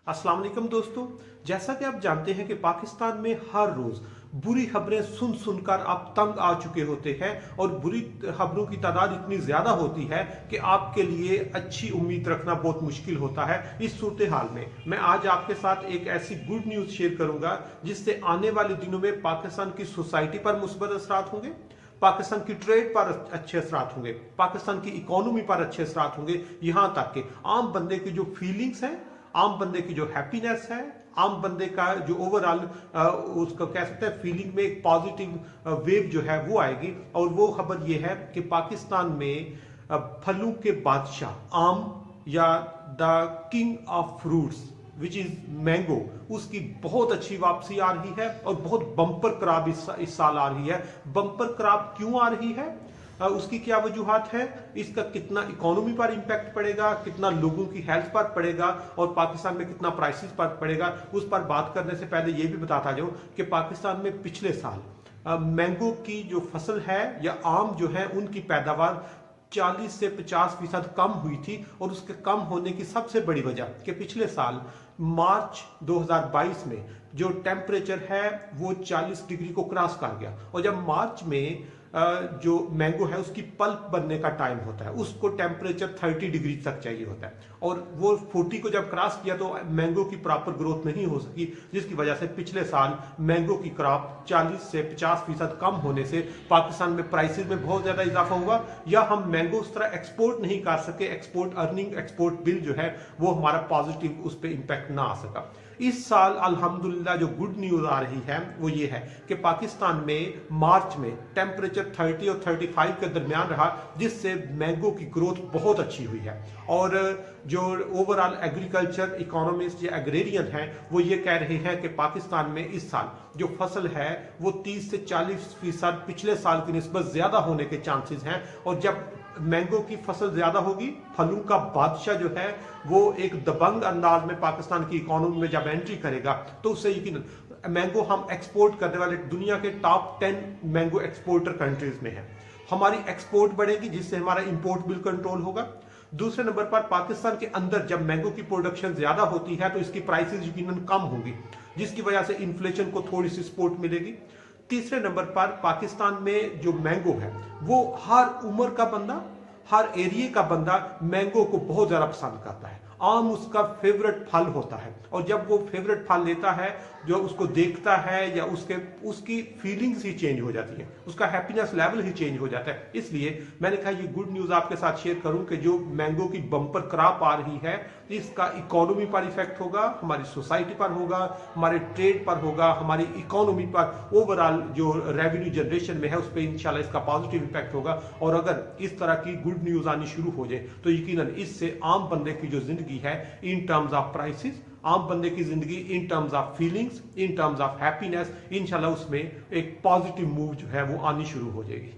अस्सलाम वालेकुम दोस्तों, जैसा कि आप जानते हैं कि पाकिस्तान में हर रोज बुरी खबरें सुन सुनकर आप तंग आ चुके होते हैं और बुरी खबरों की तादाद इतनी ज्यादा होती है कि आपके लिए अच्छी उम्मीद रखना बहुत मुश्किल होता है। इस सूरत हाल में मैं आज आपके साथ एक ऐसी गुड न्यूज शेयर करूंगा जिससे आने वाले दिनों में पाकिस्तान की सोसाइटी पर मुस्बत असरात होंगे, पाकिस्तान की ट्रेड पर अच्छे असरात होंगे, पाकिस्तान की इकोनॉमी पर अच्छे असरात होंगे, यहां तक कि आम बंदे की जो फीलिंग्स हैं, आम बंदे की जो हैप्पीनेस है, आम बंदे का जो ओवरऑल उसको कह सकते हैं फीलिंग में एक पॉजिटिव वेव जो है वो आएगी। और वो खबर ये है कि पाकिस्तान में फलों के बादशाह आम या the king of fruits which is mango, उसकी बहुत अच्छी वापसी आ रही है और बहुत बम्पर क्रॉप इस साल आ रही है। बम्पर क्रॉप क्यों आ रही है, उसकी क्या वजूहात है, इसका कितना इकोनॉमी पर इंपैक्ट पड़ेगा, कितना लोगों की हेल्थ पर पड़ेगा और पाकिस्तान में कितना प्राइसेस पर पड़ेगा, उस पर बात करने से पहले यह भी बताता जाऊं कि पाकिस्तान में पिछले साल मैंगो की जो फसल है या आम जो है उनकी पैदावार 40 से 50% कम हुई थी। और उसके कम होने की सबसे बड़ी वजह कि पिछले साल मार्च 2022 में जो टेम्परेचर है वो 40 डिग्री को क्रॉस कर गया। और जब मार्च में जो मैंगो है उसकी पल्प बनने का टाइम होता है, उसको टेम्परेचर 30 डिग्री तक चाहिए होता है और वो 40 को जब क्रॉस किया तो मैंगो की प्रॉपर ग्रोथ नहीं हो सकी, जिसकी वजह से पिछले साल मैंगो की क्रॉप 40 से 50% कम होने से पाकिस्तान में प्राइसेस में बहुत ज्यादा इजाफा हुआ या हम मैंगो उस तरह एक्सपोर्ट नहीं कर सके, एक्सपोर्ट अर्निंग एक्सपोर्ट बिल जो है वो हमारा पॉजिटिव उस पर इंपैक्ट ना आ सका। इस साल अल्हम्दुलिल्लाह जो गुड न्यूज आ रही है वो ये है कि पाकिस्तान में मार्च में टेम्परेचर 30 और 35 के दरमियान रहा, जिससे मैंगो की ग्रोथ बहुत अच्छी हुई है। और जो ओवरऑल एग्रीकल्चर इकोनॉमिस्ट या एग्रेरियन हैं वो ये कह रहे हैं कि पाकिस्तान में इस साल जो फसल है वो 30 से 40% पिछले साल की निस्बत ज्यादा होने के चांसेस हैं। और जब मैंगो की फसल ज्यादा होगी, फलों का बादशाह जो है वो एक दबंग अंदाज में पाकिस्तान की इकोनॉमी में जब एंट्री करेगा तो उससे यकीन मैंगो हम एक्सपोर्ट करने वाले दुनिया के टॉप 10 मैंगो एक्सपोर्टर कंट्रीज में है। हमारी एक्सपोर्ट बढ़ेगी जिससे हमारा इंपोर्ट बिल कंट्रोल होगा। दूसरे नंबर पर पाकिस्तान के अंदर जब मैंगो की प्रोडक्शन ज्यादा होती है तो इसकी प्राइसेस यकीनन कम होंगी, जिसकी वजह से इन्फ्लेशन को थोड़ी सी सपोर्ट मिलेगी। तीसरे नंबर पर पाकिस्तान में जो मैंगो है वो हर उम्र का बंदा, हर एरिया का बंदा मैंगो को बहुत ज्यादा पसंद करता है। आम उसका फेवरेट फल होता है और जब वो फेवरेट फल लेता है, जो उसको देखता है या उसकी फीलिंग्स ही चेंज हो जाती है, उसका हैप्पीनेस लेवल ही चेंज हो जाता है। इसलिए मैंने कहा ये गुड न्यूज आपके साथ शेयर करूं कि जो मैंगो की बम्पर क्रॉप आ रही है इसका इकोनॉमी पर इफेक्ट होगा, हमारी सोसाइटी पर होगा, हमारे ट्रेड पर होगा, हमारी इकोनॉमी पर ओवरऑल जो रेवेन्यू जनरेशन में है उस पर इंशाल्लाह इसका पॉजिटिव इफेक्ट होगा। और अगर इस तरह की गुड न्यूज आनी शुरू हो जाए तो यकीनन इससे आम बंदे की जो जिंदगी है इन टर्म्स ऑफ प्राइसेस, आम बंदे की जिंदगी in terms of feelings, in terms of happiness, इंशाल्लाह उसमें एक पॉजिटिव मूव जो है वो आनी शुरू हो जाएगी।